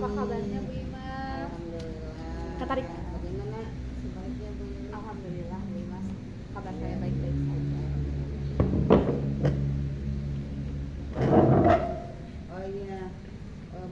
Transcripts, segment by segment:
Apa kabarnya Bu Imas? Alhamdulillah. Ketarik. Bagaimana sebaiknya Bu Yuli? Alhamdulillah Bu Imas. Kabar saya baik-baik saja. Oh iya,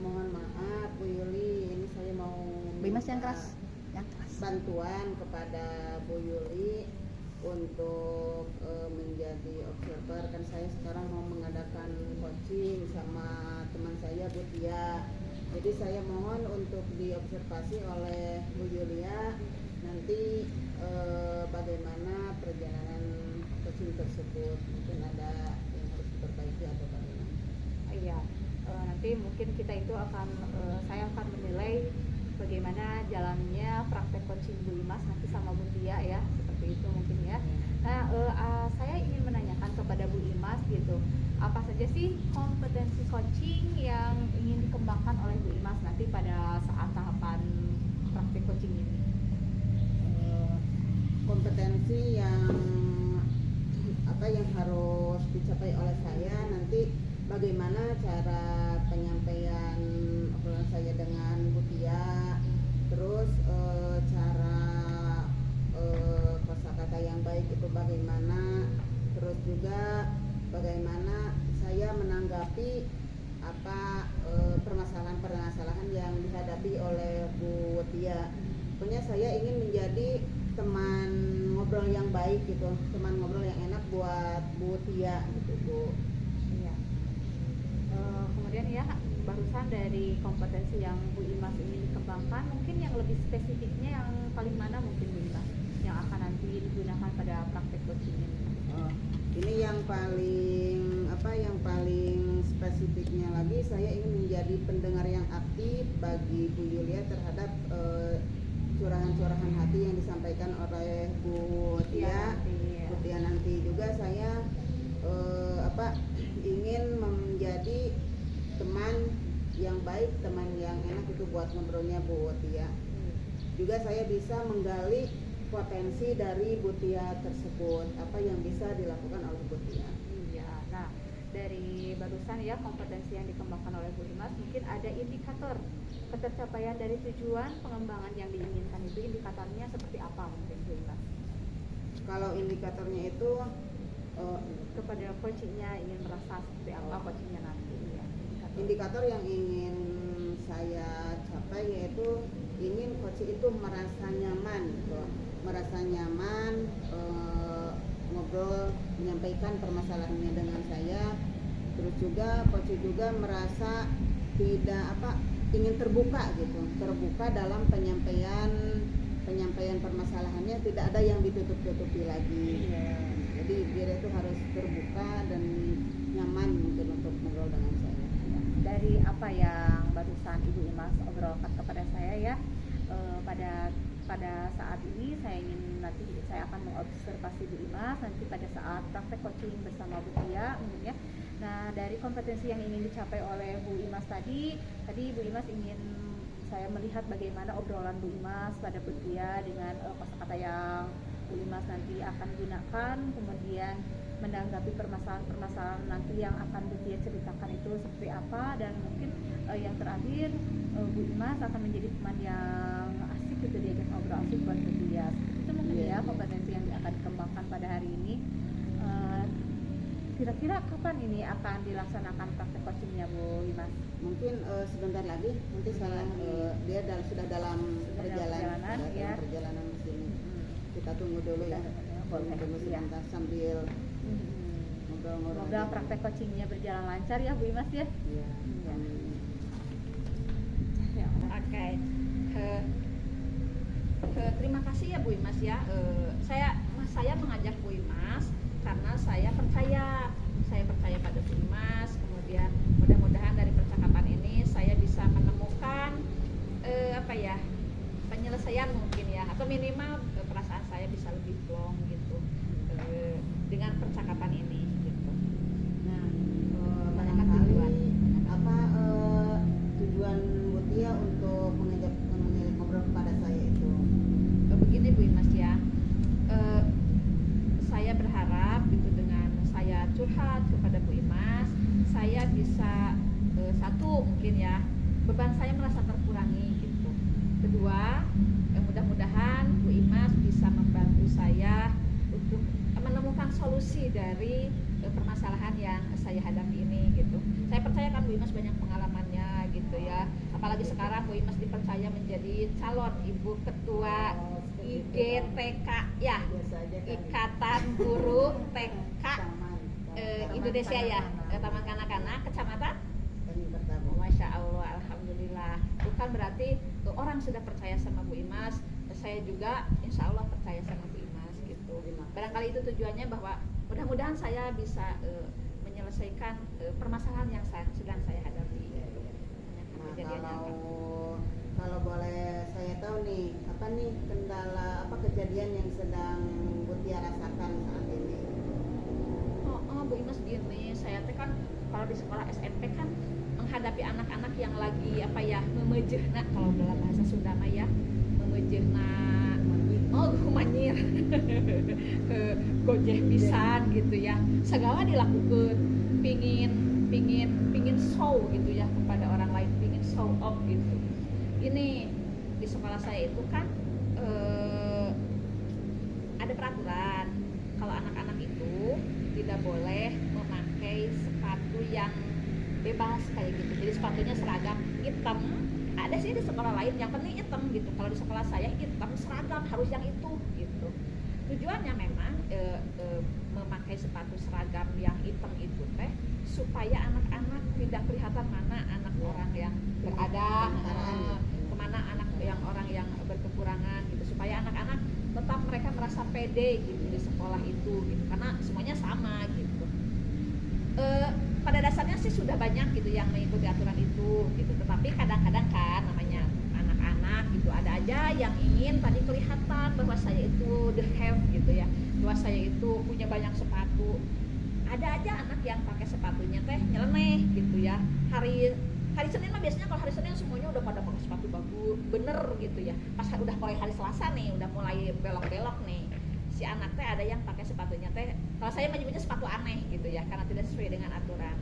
mohon maaf Bu Yuli, ini saya mau Bu Imas yang minta keras. Yang keras. bantuan kepada Bu Yuli untuk menjadi observer. Kan saya sekarang mau mengadakan coaching sama teman saya Bu Tia. Jadi saya mohon untuk diobservasi oleh Bu Yulia nanti bagaimana perjalanan coaching tersebut. Mungkin ada yang harus diperbaiki atau bagaimana. Iya. Nanti mungkin kita itu akan saya akan menilai bagaimana jalannya praktek coaching Bu Imas nanti sama Bu Tia ya, seperti itu mungkin ya. Nah, saya ingin menanyakan kepada Bu Imas gitu, apa saja sih kompetensi coaching yang ingin dikembangkan oleh Bu Imas nanti pada saat tahapan praktek coaching ini? Kompetensi yang harus dicapai oleh saya nanti, bagaimana cara penyampaian obrolan saya dengan Bu Tia, terus cara kosakata yang baik itu bagaimana, terus juga bagaimana saya menanggapi permasalahan-permasalahan yang dihadapi oleh Bu Tia. Pokoknya saya ingin menjadi teman ngobrol yang baik gitu, teman ngobrol yang enak buat Bu Tia gitu Bu. Iya. Kemudian ya, barusan dari kompetensi yang Bu Imas ingin dikembangkan, mungkin yang lebih spesifiknya yang paling mana mungkin Bu Imas yang akan nanti digunakan pada praktek coaching ini? Ini yang paling spesifiknya lagi, saya ingin menjadi pendengar yang aktif bagi Bu Yulia terhadap curahan-curahan hati yang disampaikan oleh Bu Tia. Bu Tia nanti juga saya ingin menjadi teman yang baik, teman yang enak itu buat ngobrolnya Bu Tia. Juga saya bisa menggali potensi dari Bu Tia tersebut, apa yang bisa dilakukan oleh Bu Tia. Iya. Nah, dari barusan ya kompetensi yang dikembangkan oleh Bu Imas, mungkin ada indikator ketercapaian dari tujuan pengembangan yang diinginkan, itu indikatornya seperti apa mungkin Bu Imas? Kalau indikatornya itu Kepada coachingnya ingin merasa seperti apa coachingnya nanti ya, indikator yang ingin saya capai yaitu ingin coach itu merasa nyaman gitu. Merasa nyaman ngobrol, menyampaikan permasalahannya dengan saya. Terus juga coach juga merasa ingin terbuka gitu, terbuka dalam penyampaian permasalahannya, tidak ada yang ditutup-tutupi lagi. Jadi dia itu harus terbuka dan nyaman mungkin untuk ngobrol dengan saya. Dari apa yang barusan Ibu Imas obrolkan kepada saya ya, pada saat ini saya akan mengobservasi Bu Imas nanti pada saat praktek coaching bersama Bu Tia mungkin ya. Nah, dari kompetensi yang ingin dicapai oleh Bu Imas tadi Bu Imas ingin saya melihat bagaimana obrolan Bu Imas pada Bu Tia dengan kosakata yang Bu Imas nanti akan gunakan, kemudian menanggapi permasalahan nanti yang akan Bu Tia ceritakan itu seperti apa, dan mungkin yang terakhir Bu Imas akan menjadi teman yang asik gitu, diajak ngobrol asik buat Bu Tia. Itu mungkin ya kompetensi yang akan dikembangkan pada hari ini. Kira-kira kapan ini akan dilaksanakan praktek coachingnya Bu Imas? Mungkin sebentar lagi, nanti dia sudah dalam perjalanan ya. Perjalanan di sini. Kita tunggu dulu ya. Tunggu sebentar sambil ngobrol-ngobrol. Praktek coachingnya berjalan lancar ya Bu Imas ya. Iya. Oke. Terima kasih ya Bu Imas ya. Saya mengajak Bu Imas karena saya percaya pada Bu Imas. Kemudian mudah-mudahan dari percakapan ini saya bisa menemukan penyelesaian mungkin ya, atau minimal perasaan saya bisa lebih plong gitu dengan percakapan ini gitu. Nah, tujuan Bu Tia untuk mengajak ngobrol kepada saya itu begini Bu Imas ya. Saya berharap gitu, dengan saya curhat kepada Bu Imas, saya bisa satu mungkin ya beban saya merasa terkurangi gitu. Kedua, mudah-mudahan Bu Imas bisa membantu saya untuk menemukan solusi dari permasalahan yang saya hadapi ini gitu. Saya percaya kan Bu Imas banyak pengalamannya gitu ya. Apalagi sekarang Bu Imas dipercaya menjadi calon Ibu Ketua IGTK ya, Biasa aja kan. Ikatan Guru TK Taman Indonesia ya, Taman Kanak-Kanak, Kecamatan. Pertama. Masya Allah, Alhamdulillah. Bukan berarti orang sudah percaya sama Bu Imas, saya juga insya Allah percaya sama Bu Imas gitu. Barangkali itu tujuannya bahwa mudah-mudahan saya bisa menyelesaikan permasalahan yang sedang saya hadapi. Gitu. Nah, Kejadiannya apa? kalau boleh saya tahu nih, apa nih kendala apa kejadian yang sedang Bu Tia rasakan saat ini? Bu Imas gini, saya teh kan kalau di sekolah SMP kan menghadapi anak-anak yang lagi apa ya memejehna, kalau dalam bahasa Sunda mah ya memejehna, humanyir gojeh pisan gitu ya, segala dilakukan, pingin show gitu ya kepada orang lain, pingin show off gitu. Ini di sekolah saya itu kan ada peraturan kalau anak-anak itu tidak boleh memakai sepatu yang bebas kayak gitu. Jadi sepatunya seragam hitam. Ada sih di sekolah lain yang penting hitam gitu. Kalau di sekolah saya hitam seragam harus yang itu gitu. Tujuannya memang memakai sepatu seragam yang hitam itu teh supaya anak-anak tidak kelihatan mana anak orang yang berada, kemana anak yang orang yang berkekurangan gitu, supaya anak-anak tetap mereka merasa pede gitu di sekolah itu gitu, karena semuanya sama gitu. Pada dasarnya sih sudah banyak gitu yang mengikuti aturan itu gitu, tetapi kadang-kadang kan namanya anak-anak gitu ada aja yang ingin tadi kelihatan bahwa saya itu the have gitu ya, bahwa saya itu punya banyak sepatu. Ada aja anak yang pakai sepatunya teh nyeleneh gitu ya. Hari Senin mah biasanya kalau hari Senin semuanya udah pada pakai sepatu bagus bener gitu ya. Pas udah mulai hari Selasa nih udah mulai belok-belok nih, si anak teh ada yang pakai sepatunya teh, kalau saya menyebutnya sepatu aneh gitu ya, karena tidak sesuai dengan aturan.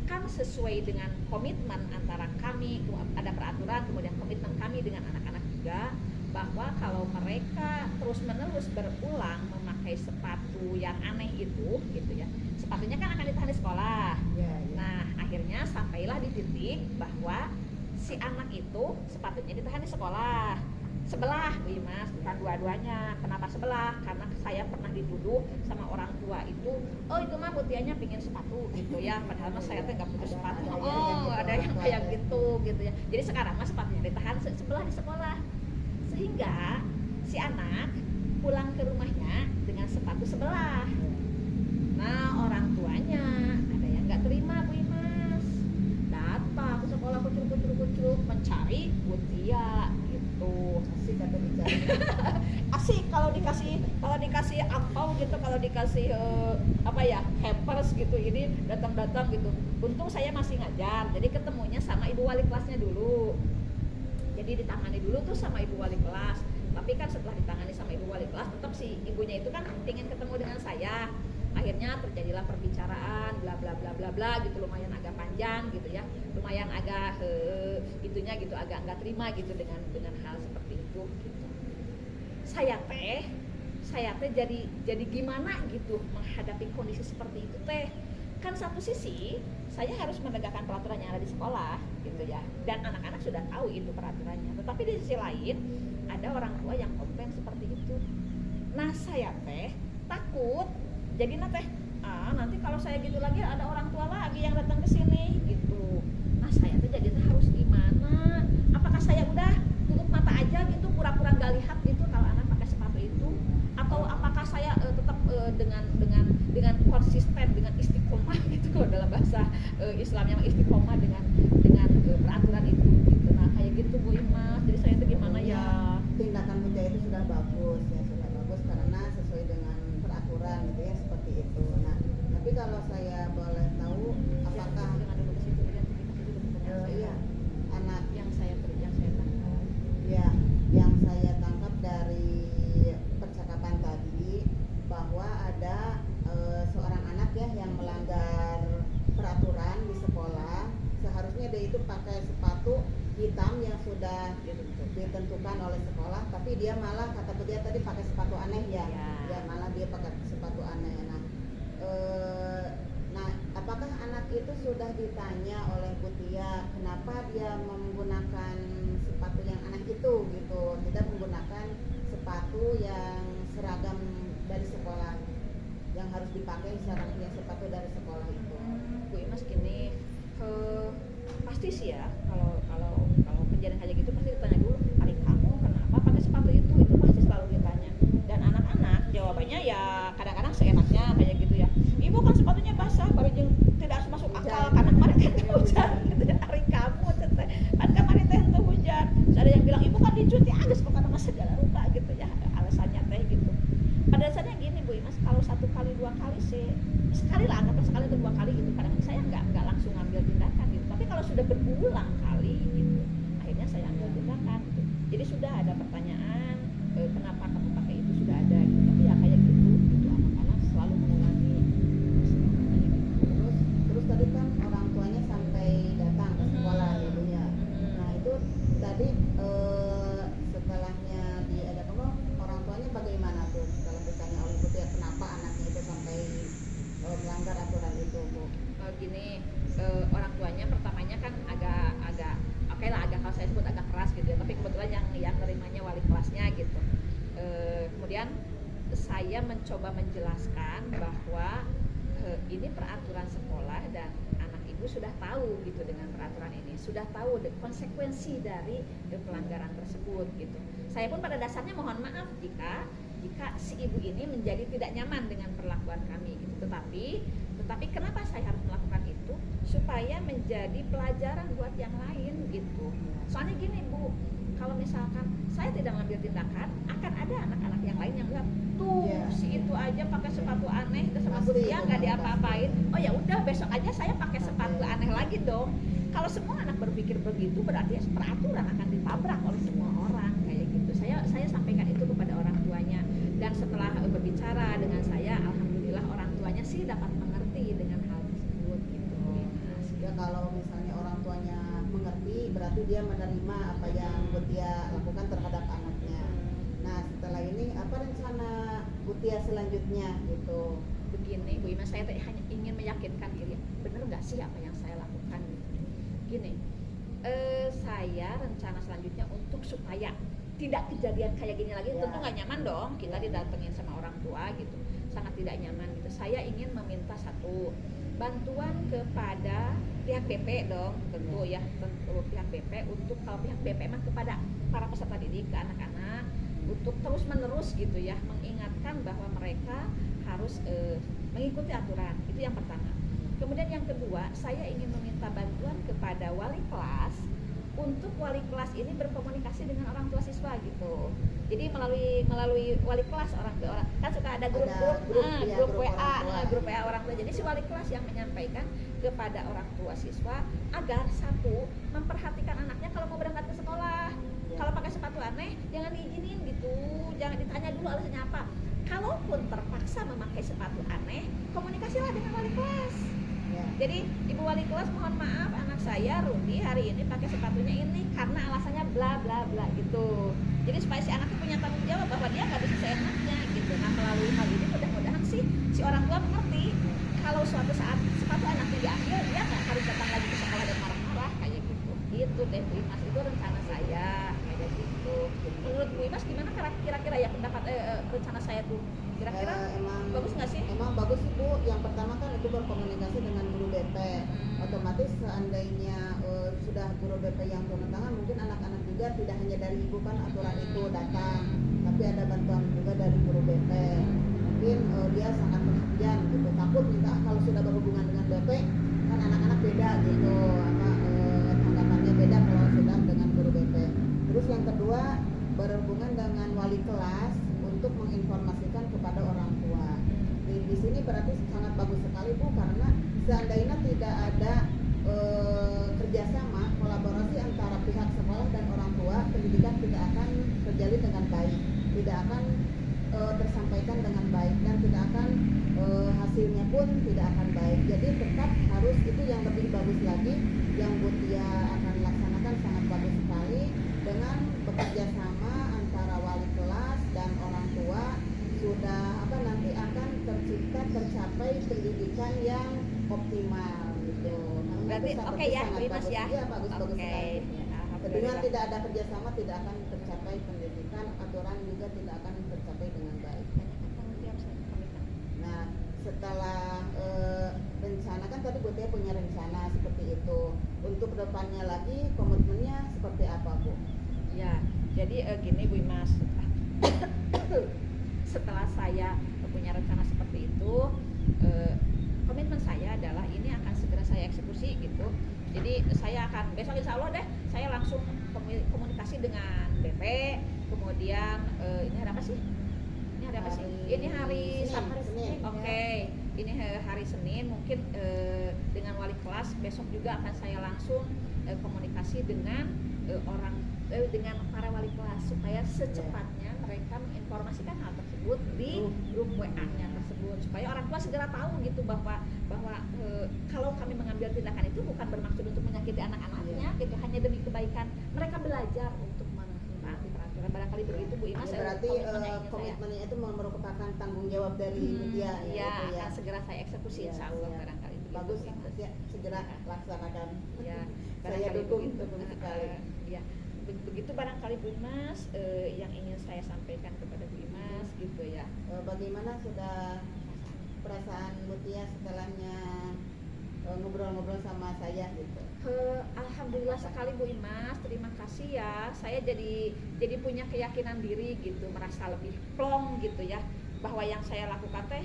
Kan sesuai dengan komitmen antara kami, ada peraturan, kemudian komitmen kami dengan anak-anak juga, bahwa kalau mereka terus-menerus berulang memakai sepatu yang aneh itu gitu ya, sepatunya kan akan ditahan di sekolah. Ya. Nah akhirnya sampailah di titik bahwa si anak itu sepatunya ditahan di sekolah sebelah, Bu Imas, bukan dua-duanya. Kenapa sebelah? Karena saya pernah dituduh sama orang tua itu, oh itu mah Mutianya pingin sepatu gitu ya, padahal mah saya tuh nggak punya sepatu. Ada yang kayak gitu ya. Jadi sekarang mah sepatunya ditahan sebelah di sekolah, sehingga si anak pulang ke rumahnya dengan sepatu sebelah. Nah orang tuanya ada yang nggak terima, Bu Imas, datang ke sekolah kucuk mencari Mutia gitu. Asik atau bicara? Asik kalau dikasih angpau gitu, kalau dikasih apa ya hampers gitu, ini datang gitu. Untung saya masih ngajar, jadi ketemunya sama ibu wali kelasnya dulu. Jadi ditangani dulu tuh sama ibu wali kelas. Tapi kan setelah ditangani sama ibu wali kelas, tetap si ibunya itu kan ingin ketemu dengan saya. Akhirnya terjadilah perbicaraan bla bla bla bla bla gitu, lumayan agak panjang gitu ya, lumayan agak itunya gitu, agak nggak terima gitu dengan hal seperti itu gitu. Saya teh jadi gimana gitu menghadapi kondisi seperti itu teh. Kan satu sisi saya harus menegakkan peraturan yang ada di sekolah gitu ya, dan anak-anak sudah tahu itu peraturannya, tetapi di sisi lain ada orang tua yang komplain seperti itu. Nah saya teh takut jadi nanti kalau saya gitu lagi ada orang tua lagi yang datang ke sini gitu. Nah saya tuh jadi harus gimana? Apakah saya udah tutup mata aja gitu, pura-pura gak lihat gitu kalau anak pakai sepatu itu, atau apakah saya tetap dengan konsisten, dengan istiqomah gitu, kalau dalam bahasa Islamnya istiqomah dengan peraturan itu gitu. Nah kayak gitu Bu Imas, jadi saya tuh gimana ya? Tindakan Mutia itu sudah bagus ya, sudah bagus karena sesuai dengan peraturan gitu ya, seperti itu. Nah tapi kalau saya boleh tahu, apakah iya anak yang saya tangkap ya yang saya tangkap dari percakapan tadi bahwa ada seorang anak ya yang melanggar peraturan di sekolah, seharusnya dia itu pakai sepatu hitam yang sudah ditentukan oleh sekolah, tapi dia malah kata Bu Tia tadi pakai sepatu aneh ya. Ya malah dia pakai sepatu aneh. Nah, apakah anak itu sudah ditanya oleh Bu Tia kenapa dia menggunakan sepatu yang aneh itu gitu, tidak menggunakan sepatu yang seragam dari sekolah yang harus dipakai yang sepatu dari sekolah itu? Bu Imas gini, pasti sih ya kalau kejadian kayak gitu pasti ditanya dulu, adik kamu kenapa pakai sepatu itu pasti selalu ditanya. Dan anak-anak jawabannya ya kadang-kadang seenaknya kayak gitu ya, ibu kan sepatunya basah, baru tidak masuk akal karena kemarin kan hujan gitu ya, adik kamu kan kemarin teh itu hujan. Terus ada yang bilang ibu kan dicuci agus bukan sama segala rupa gitu ya, alasannya teh gitu. Pada dasarnya gini Bu Imas, kalau 1 kali 2 kali sih sekali lah, anggaplah sekali atau 2 kali gitu, kadang saya nggak langsung ngambil tindakan gitu. Tapi kalau sudah berulang kali gitu, akhirnya saya ambil tindakan gitu. Jadi sudah ada pertanyaan, kenapa kamu pakai itu, sudah ada gitu. Tapi ya kayak gitu anak-anak selalu mengulangi. Terus tadi kan orang tuanya sampai datang ke sekolah gitu ya. Nah itu tadi setelahnya diadakan orang tuanya bagaimana tuh setelah ditanya oleh Bu Tia kenapa anaknya itu sampai melanggar aturan itu Bu? Gini, orang tuanya pertamanya kan agak oke lah, agak kalau saya sebut agak keras gitu ya, tapi kebetulan yang nerimanya wali kelasnya gitu. Kemudian saya mencoba menjelaskan bahwa ini peraturan sekolah dan anak ibu sudah tahu gitu dengan peraturan ini, sudah tahu konsekuensi dari pelanggaran tersebut gitu. Saya pun pada dasarnya mohon maaf jika si ibu ini menjadi tidak nyaman dengan perlakuan kami gitu. Tetapi kenapa saya harus melakukan itu? Supaya menjadi pelajaran buat yang lain gitu. Soalnya gini Bu, kalau misalkan saya tidak mengambil tindakan, akan ada anak-anak yang lain yang bilang, tuh si itu aja pakai sepatu aneh, ke sama Bu Tia nggak diapa-apain. Oh ya udah, besok aja saya pakai sepatu aneh lagi dong. Kalau semua anak berpikir begitu, berarti peraturan akan ditabrak oleh semua orang kayak gitu. Saya sampaikan itu kepada orang tuanya, dan setelah berbicara dengan saya, alhamdulillah orang tuanya sih dapat mengerti dengan hal tersebut gitu. Ya kalau misalnya orang tuanya mengerti, berarti dia menerima apa yang Bu Tia lakukan terhadap anaknya. Nah setelah ini apa rencana Bu Tia selanjutnya gitu? Begini Bu Imas, saya hanya ingin meyakinkan diri, bener nggak sih apa yang saya lakukan gitu. Gini, saya rencana selanjutnya untuk supaya tidak kejadian kayak gini lagi, tentu nggak nyaman dong kita didatengin sama orang tua gitu, sangat tidak nyaman gitu. Saya ingin meminta satu bantuan kepada pihak BP dong, tentu ya, tentu pihak BP, untuk kalau pihak BP memang kepada para peserta didik, ke anak-anak, untuk terus menerus gitu ya, mengingatkan bahwa mereka harus mengikuti aturan. Itu yang pertama. Kemudian yang kedua, saya ingin meminta bantuan kepada wali kelas untuk wali kelas ini berkomunikasi dengan orang tua siswa gitu. Jadi melalui wali kelas orang kan suka ada grup WA orang tua. Jadi si wali kelas yang menyampaikan kepada orang tua siswa agar satu, memperhatikan anaknya kalau mau berangkat ke sekolah. Kalau pakai sepatu aneh jangan diizinin gitu, jangan ditanya dulu alasannya apa. Kalaupun terpaksa memakai sepatu aneh, komunikasilah dengan wali kelas. Jadi ibu wali kelas, mohon maaf anak saya Rudy hari ini pakai sepatunya ini karena alasannya bla bla bla gitu. Jadi supaya si anaknya punya tanggung jawab bahwa dia nggak bisa seenaknya gitu. Nah melalui hal ini mudah-mudahan sih si orang tua mengerti kalau suatu saat sepatu anaknya diambil, dia nggak harus datang lagi ke sekolah dan marah-marah kayak gitu. Gitu deh Bu Imas, itu rencana saya kayak gitu. Menurut Bu Imas gimana kira-kira ya pendapat rencana saya tuh? Kira-kira bagus nggak sih? Emang bagus sih Bu. Yang pertama kan itu berkomunikasi dengan guru BP. Otomatis seandainya sudah guru BP yang turun tangan, mungkin anak-anak juga tidak hanya dari ibu kan aturan itu datang, tapi ada bantuan juga dari guru BP. Mungkin dia sangat perhatian gitu, takut minta kalau sudah berhubungan dengan BP kan anak-anak beda gitu, tanggapannya beda kalau sudah dengan guru BP. Terus yang kedua, berhubungan dengan wali kelas untuk menginformasikan kepada orang tua. Di sini berarti sangat bagus sekali Bu, karena seandainya tidak ada kerjasama kolaborasi antara pihak sekolah dan orang tua, pendidikan tidak akan terjalin dengan baik, tidak akan tersampaikan dengan baik, dan tidak akan hasilnya pun tidak akan baik. Jadi tetap harus itu yang lebih bagus lagi yang Bu Tia akan laksanakan sangat bagus Oke seperti ya, sangat Bu Imas bagus. ya. Iya, bagus-bagus Oke. sekali. Tentunya Alhamdulillah. tidak ada kerjasama tidak akan tercapai pendidikan, aturan juga tidak akan tercapai dengan baik. Banyak tanggung jawab saya komitmen. Nah, setelah rencana kan tadi Bu Tia punya rencana seperti itu. Untuk depannya lagi komitmennya seperti apa Bu? Ya, jadi gini Bu Imas. Setelah saya punya rencana seperti itu, komitmen saya adalah ini akan segera saya eksekusi gitu. Jadi saya akan besok insya Allah deh saya langsung komunikasi dengan BP. Kemudian ini hari apa sih? Ini hari apa sih? Ini hari Senin. Oke, ini hari Senin. Mungkin dengan wali kelas besok juga akan saya langsung komunikasi dengan dengan para wali kelas supaya secepatnya mereka menginformasikan hal tersebut di grup WA-nya tersebut supaya orang tua segera tahu gitu bahwa kalau kami mengambil tindakan itu bukan bermaksud untuk menyakiti anak-anaknya gitu, hanya demi kebaikan mereka belajar untuk menaati peraturan. Barangkali begitu Bu Imas. Berarti komitmennya ingin komitmennya itu merupakan tanggung jawab dari media ya, itu akan segera saya eksekusi insya Allah. Barangkali begitu, bagus Bu Imas. ya, segera laksanakan. Ya, Saya barangkali dukung begitu. sekali. Ya, begitu barangkali Bu Imas yang ingin saya sampaikan kepada Bu Imas gitu ya. Bagaimana sudah perasaan Mutia setelahnya ngobrol-ngobrol sama saya gitu? Alhamdulillah sekali Bu Imas, terima kasih ya. Saya jadi punya keyakinan diri gitu, merasa lebih plong gitu ya, bahwa yang saya lakukan teh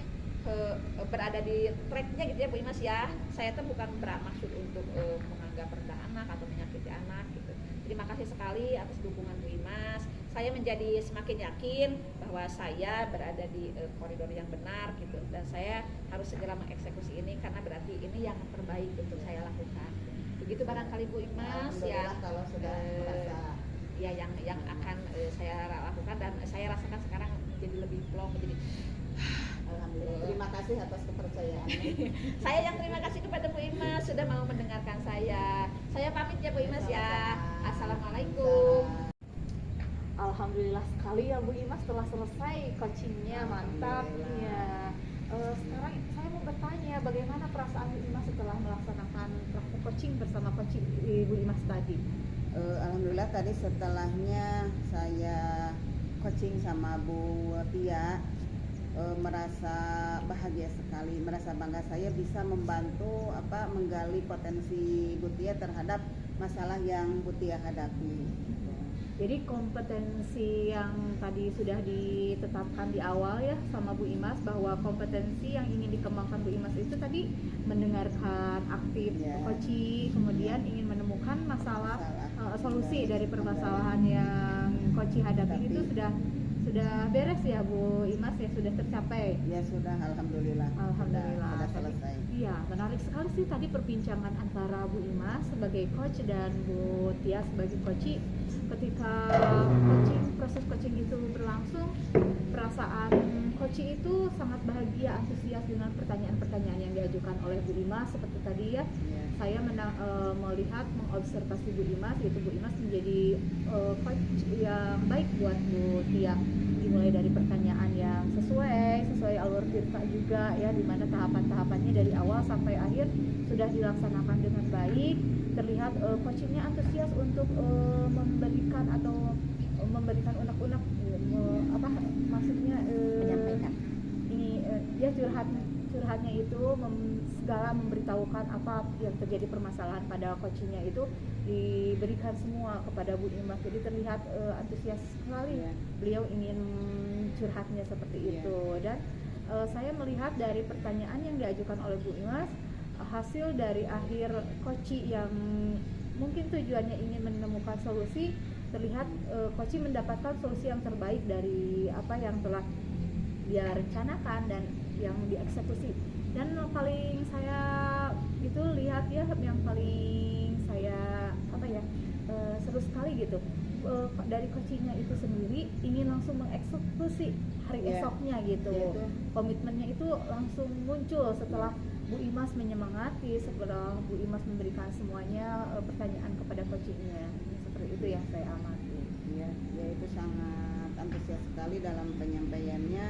berada di tracknya gitu ya Bu Imas ya. Saya tuh bukan bermaksud untuk menganggap rendah anak atau menyakiti anak gitu. Terima kasih sekali atas dukungan Bu Imas. Saya menjadi semakin yakin bahwa saya berada di koridor yang benar gitu, dan saya harus segera mengeksekusi ini karena berarti ini yang terbaik untuk saya lakukan. Begitu barangkali Bu Imas ya. Kalau sudah merasa ya yang akan saya lakukan dan saya rasakan sekarang jadi lebih plong, jadi alhamdulillah. Terima kasih atas kepercayaan. saya yang terima kasih kepada Bu Imas sudah mau mendengarkan saya. Saya pamit ya Bu Imas ya. Assalamualaikum. Alhamdulillah sekali ya Bu Imas setelah selesai coachingnya, mantap ya. Sekarang saya mau bertanya bagaimana perasaan Bu Imas setelah melaksanakan praktek coaching bersama coach Bu Imas tadi? Alhamdulillah tadi setelahnya saya coaching sama Bu Tia, merasa bahagia sekali, merasa bangga saya bisa membantu menggali potensi Bu Tia terhadap masalah yang Bu Tia hadapi. Jadi kompetensi yang tadi sudah ditetapkan di awal ya sama Bu Imas, bahwa kompetensi yang ingin dikembangkan Bu Imas itu tadi mendengarkan aktif coach, kemudian ingin menemukan solusi dari permasalahan yang coach hadapi itu sudah beres ya Bu Imas ya, sudah tercapai. Ya sudah, alhamdulillah. Alhamdulillah. Sudah selesai. Iya, menarik sekali sih tadi perbincangan antara Bu Imas sebagai coach dan Bu Tia sebagai coach. Ketika proses coaching itu berlangsung, perasaan coach itu sangat bahagia, antusias dengan pertanyaan-pertanyaan yang diajukan oleh Bu Imas seperti tadi ya. Saya melihat, mengobservasi Bu Imas, yaitu Bu Imas menjadi coach yang baik buat Bu Tia, dimulai dari pertanyaan yang sesuai alur cerita juga ya, dimana tahapan-tahapannya dari awal sampai akhir sudah dilaksanakan dengan baik. Terlihat coachingnya antusias untuk memberikan unek-unek maksudnya Menyampaikan. ini dia curhatnya itu segala memberitahukan apa yang terjadi permasalahan pada coachingnya itu diberikan semua kepada Bu Imas. Jadi terlihat antusias sekali beliau ingin curhatnya seperti itu. Dan saya melihat dari pertanyaan yang diajukan oleh Bu Imas, hasil dari akhir coaching yang mungkin tujuannya ingin menemukan solusi, terlihat coaching mendapatkan solusi yang terbaik dari apa yang telah dia rencanakan dan yang dieksekusi. Dan paling saya itu lihat ya, yang paling saya seru sekali gitu, dari coachingnya itu sendiri ingin langsung mengeksekusi hari esoknya gitu. Komitmennya itu langsung muncul setelah Bu Imas menyemangati, setelah Bu Imas memberikan semuanya pertanyaan kepada coachingnya. Seperti itu yang saya amati. Iya, dia itu sangat antusias sekali dalam penyampaiannya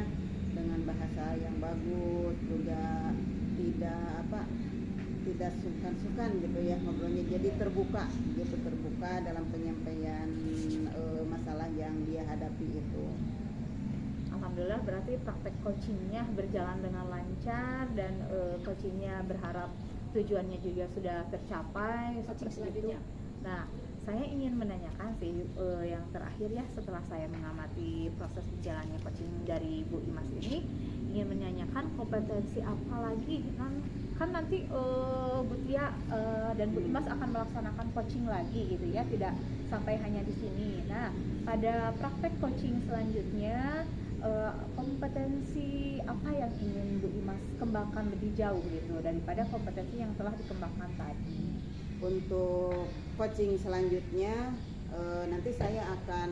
dengan bahasa yang bagus, juga tidak sungkan-sungkan gitu ya ngobrolnya, jadi terbuka gitu, terbuka dalam penyampaian masalah yang dia hadapi itu. Alhamdulillah berarti praktek coachingnya berjalan dengan lancar dan coachingnya berharap tujuannya juga sudah tercapai Coaching seperti itu. selanjutnya. Nah, saya ingin menanyakan sih yang terakhir ya, setelah saya mengamati proses berjalannya coaching dari Bu Imas ini, ingin menanyakan kompetensi apa lagi kan nanti Bu Tia dan Bu Imas akan melaksanakan coaching lagi gitu ya, tidak sampai hanya di sini. Nah, pada praktek coaching selanjutnya kompetensi apa yang ingin Bu Imas kembangkan lebih jauh gitu daripada kompetensi yang telah dikembangkan tadi? Untuk coaching selanjutnya nanti saya akan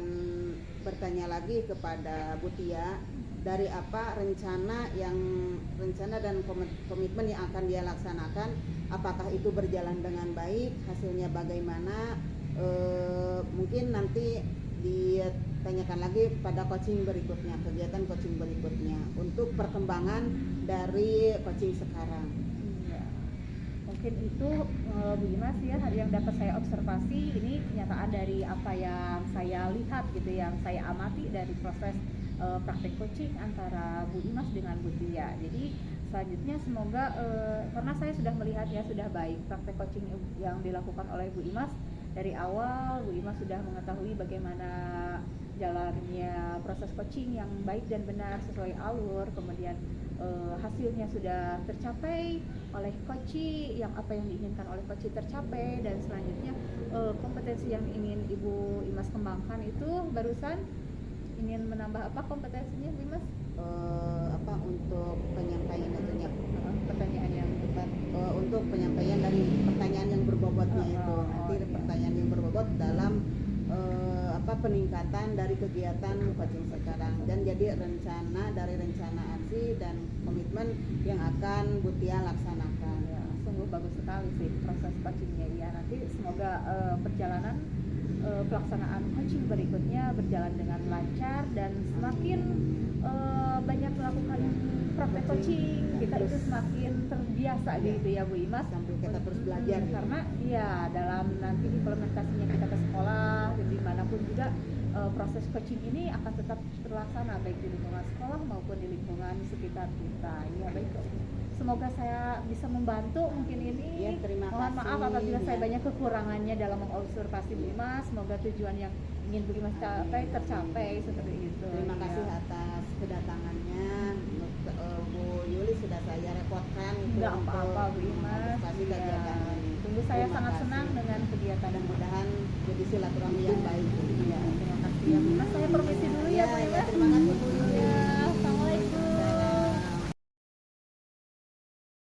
bertanya lagi kepada Bu Tia dari apa rencana dan komitmen yang akan dia laksanakan, apakah itu berjalan dengan baik, hasilnya bagaimana, mungkin nanti ditanyakan lagi pada coaching berikutnya, kegiatan coaching berikutnya untuk perkembangan dari coaching sekarang. Iya. Mungkin itu Bu Imas ya yang dapat saya observasi, ini kenyataan dari apa yang saya lihat gitu, yang saya amati dari proses praktek coaching antara Bu Imas dengan Bu Tia. Jadi selanjutnya semoga karena saya sudah melihat ya sudah baik praktek coaching yang dilakukan oleh Bu Imas. Dari awal Bu Imas sudah mengetahui bagaimana jalannya proses coaching yang baik dan benar sesuai alur, kemudian hasilnya sudah tercapai oleh coach, yang apa yang diinginkan oleh coach tercapai, dan selanjutnya kompetensi yang ingin Ibu Imas kembangkan itu barusan ingin menambah apa kompetensinya Bu Imas? Apa untuk penyampaian itunya, Pertanyaan yang tepat. untuk penyampaian dari pertanyaan yang berbobotnya itu nanti iya. pertanyaan yang berbobot dalam apa peningkatan dari kegiatan coaching sekarang, dan jadi dari rencana aksi dan komitmen yang akan Bu Tia laksanakan. Ya, sungguh bagus sekali sih proses coachingnya ya. Nanti semoga perjalanan pelaksanaan coaching berikutnya berjalan dengan lancar dan semakin banyak melakukan praktek coaching, kita itu semakin terbiasa gitu ya Bu Imas, Sambil kita terus belajar gitu. karena ya dalam nanti implementasinya kita ke sekolah dan dimanapun juga proses coaching ini akan tetap terlaksana baik di lingkungan sekolah maupun di lingkungan sekitar kita. Ya baik, semoga saya bisa membantu mungkin ini. Ya, terima Mohon kasih, maaf apabila saya ya. banyak kekurangannya dalam mengobservasi Bu Imas. Semoga tujuan yang ingin Bu Imas capai tercapai seperti itu. Terima Ya. kasih atas kedatangannya. Bu Yuli sudah saya repotkan Enggak apa-apa Bu Imas. mengantisipasi Ya. kegiatan ini. Tunggu saya Terima sangat kasih. senang dengan kegiatan dan Mudah-mudahan jadi silaturahmi yang baik. Ya, terima kasih ya Bu Imas. Saya permisi dulu ya Bu Ya, Imas. terima kasih Bu Yuli. Ya.